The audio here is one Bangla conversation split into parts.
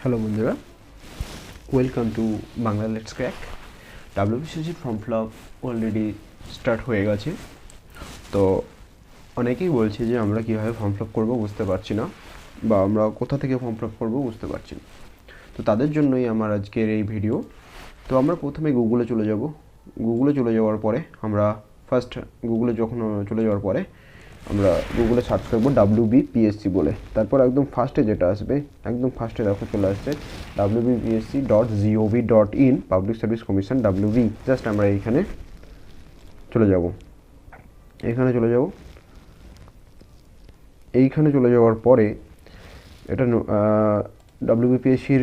হ্যালো বন্ধুরা, welcome to Bangla let's crack. WBCS form fill up already start হয়ে গেছে। তো অনেকেই বলছে যে আমরা কীভাবে ফর্ম ফিল আপ করবো বুঝতে পারছি না, বা আমরা কোথা থেকে ফর্ম ফিল আপ করবো বুঝতে পারছি না। তো তাদের জন্যই আমার আজকের এই ভিডিও। তো আমরা প্রথমে গুগলে চলে যাব। গুগলে চলে যাওয়ার পরে আমরা ফার্স্ট গুগলে যখন চলে যাওয়ার পরে আমরা গুগলে সার্চ করবো WBPSC বলে। তারপর একদম ফার্স্টে যেটা আসবে, একদম ফার্স্টে দেখো চলে আসছে wbpsc.gov.in, public service commission WB। Just আমরা এইখানে চলে যাব। এইখানে চলে যাওয়ার পরে এটা WBPSCর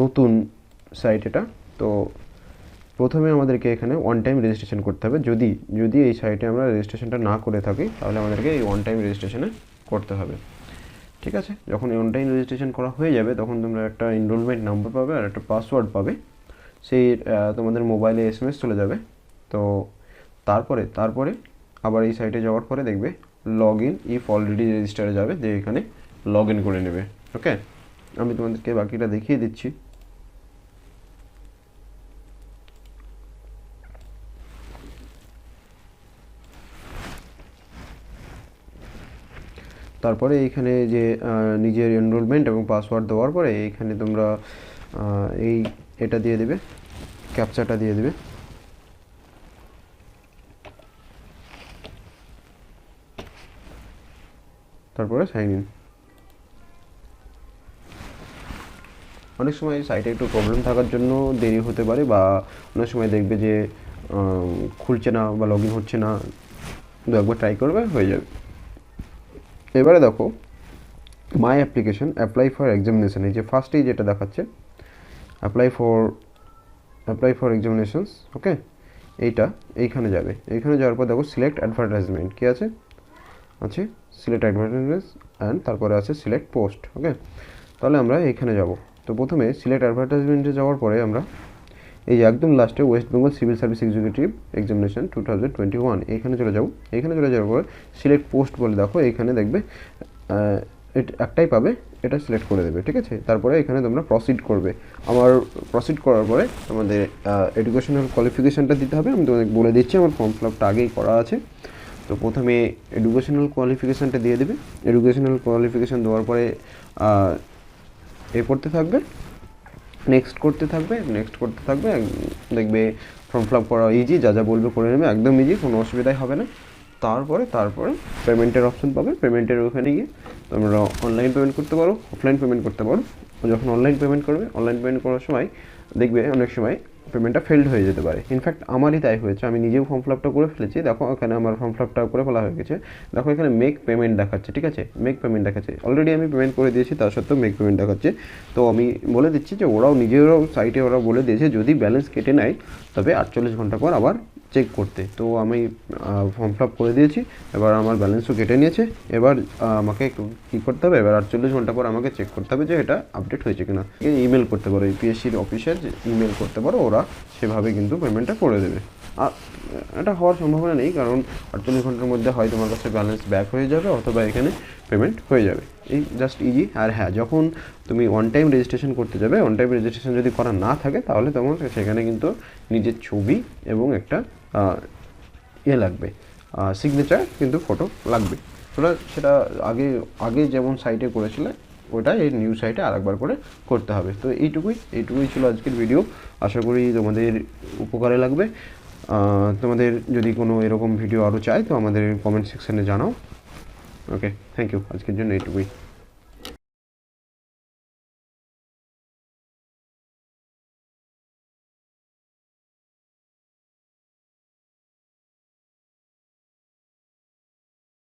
নতুন সাইট এটা। তো প্রথমে আমাদেরকে এখানে ওয়ান টাইম রেজিস্ট্রেশন করতে হবে। যদি এই সাইটে আমরা রেজিস্ট্রেশনটা না করে থাকি তাহলে আমাদেরকে এই ওয়ান টাইম রেজিস্ট্রেশনে করতে হবে, ঠিক আছে। যখন এই ওয়ান টাইম রেজিস্ট্রেশন করা হয়ে যাবে তখন তোমরা একটা এনরোলমেন্ট নাম্বার পাবে আর একটা পাসওয়ার্ড পাবে। সেই তোমাদের মোবাইলে SMS চলে যাবে। তো তারপরে আবার এই সাইটে যাওয়ার পরে দেখবে লগ ইন ইফ অলরেডি রেজিস্টারে যাবে, যে এখানে লগ ইন করে নেবে। ওকে, আমি তোমাদেরকে বাকিটা দেখিয়ে দিচ্ছি। তারপরে এইখানে যে নিজের এনরোলমেন্ট এবং পাসওয়ার্ড দেওয়ার পরে এইখানে তোমরা এটা দিয়ে দেবে, ক্যাপচাটা দিয়ে দেবে। তারপরে সাইন ইন। অনেক সময় সাইটে একটু প্রবলেম থাকার জন্য দেরি হতে পারে, বা অনেক সময় দেখবে যে খুলছে না বা লগ ইন হচ্ছে না। একবার ট্রাই করবে, হয়ে যাবে। এবারে দেখো মাই অ্যাপ্লিকেশন, অ্যাপ্লাই ফর এক্সামিনেশন, এই যে ফার্স্টেই যেটা দেখাচ্ছে অ্যাপ্লাই ফর এক্সামিনেশনস। ওকে, এইখানে যাবে। এইখানে যাওয়ার পর দেখো সিলেক্ট অ্যাডভার্টাইজমেন্ট, কী আছে সিলেক্ট অ্যাডভার্টাইজমেন্ট অ্যান্ড তারপরে আছে সিলেক্ট পোস্ট। ওকে, তাহলে আমরা এইখানে যাব। তো প্রথমে সিলেক্ট অ্যাডভার্টাইজমেন্টে যাওয়ার পরে আমরা এই যে একদম লাস্টে West Bengal civil service executive examination 2021 এইখানে চলে যাবো। এইখানে চলে যাওয়ার পরে সিলেক্ট পোস্ট বলে দেখো এইখানে দেখবে একটাই পাবে, এটা সিলেক্ট করে দেবে, ঠিক আছে। তারপরে এখানে তোমরা প্রসিড করবে। প্রসিড করার পরে তোমাদের এডুকেশনাল কোয়ালিফিকেশানটা দিতে হবে। আমি তোমাদের বলে দিচ্ছি, আমার ফর্ম ফিল আপটা আগেই করা আছে। তো প্রথমে এডুকেশনাল দিয়ে দেবে। এডুকেশনাল কোয়ালিফিকেশান দেওয়ার পরে করতে থাকবে, নেক্সট করতে থাকবে। দেখবে ফর্ম ফিল আপ করা ইজি, যা বলবে করে নেবে, একদম ইজি, কোনো অসুবিধাই হবে না। তারপরে পেমেন্টের অপশন পাবে। পেমেন্টের ওখানে গিয়ে তোমরা অনলাইন পেমেন্ট করতে পারো, অফলাইন পেমেন্ট করতে পারো। যখন অনলাইন পেমেন্ট করার সময় দেখবে অনেক সময় পেমেন্টটা ফেলড হয়ে যেতে পারে। ইনফ্যাক্ট আমারই তাই হয়েছে, আমি নিজেও ফর্ম ফিল আপটা করে ফেলেছি। দেখো এখানে আমার ফর্ম ফিল আপটা করে ফেলা হয়ে গেছে। দেখো এখানে মেক পেমেন্ট দেখাচ্ছে, ঠিক আছে, মেক পেমেন্ট দেখাচ্ছে। অলরেডি আমি পেমেন্ট করে দিয়েছি, তার সত্ত্বেও মেক পেমেন্ট দেখাচ্ছে। তো আমি বলে দিচ্ছি যে নিজেরাও সাইটে বলে দিয়েছে যদি ব্যালেন্স কেটে নেয় তবে 48 ঘন্টা পর আবার চেক করতে। তো আমি ফর্ম ফিল আপ করে দিয়েছি, এবার আমার ব্যালেন্সও কেটে নিয়েছে। এবার আমাকে কী করতে হবে, এবার 48 ঘন্টা পর আমাকে চেক করতে হবে যে এটা আপডেট হয়েছে কিনা। ইমেল করতে পারো, পিএসসির অফিসের ইমেল করতে পারো, ওরা সেভাবে কিন্তু পেমেন্টটা করে দেবে। আর এটা হওয়ার সম্ভাবনা নেই, কারণ 48 ঘন্টার মধ্যে হয় তোমার কাছে ব্যালেন্স ব্যাক হয়ে যাবে অথবা এখানে পেমেন্ট হয়ে যাবে। এই জাস্ট ইজি। আর হ্যাঁ, যখন তুমি ওয়ান টাইম রেজিস্ট্রেশন করতে যাবে, ওয়ান টাইম রেজিস্ট্রেশন যদি করা না থাকে তাহলে তোমার সেখানে কিন্তু নিজের ছবি এবং একটা লাগবে, সিগনেচার কিন্তু ফটো লাগবে। সেটা আগে যেমন সাইটে করেছিলে ওটা এই নিউ সাইটে আরেকবার করে করতে হবে। তো এইটুকুই ছিল আজকের ভিডিও। আশা করি তোমাদের উপকারে লাগবে। তোমাদের যদি কোনো এরকম ভিডিও আরও চাই তো আমাদের কমেন্ট সেকশানে জানাও। ওকে, থ্যাংক ইউ। আজকের জন্য এইটুকুই।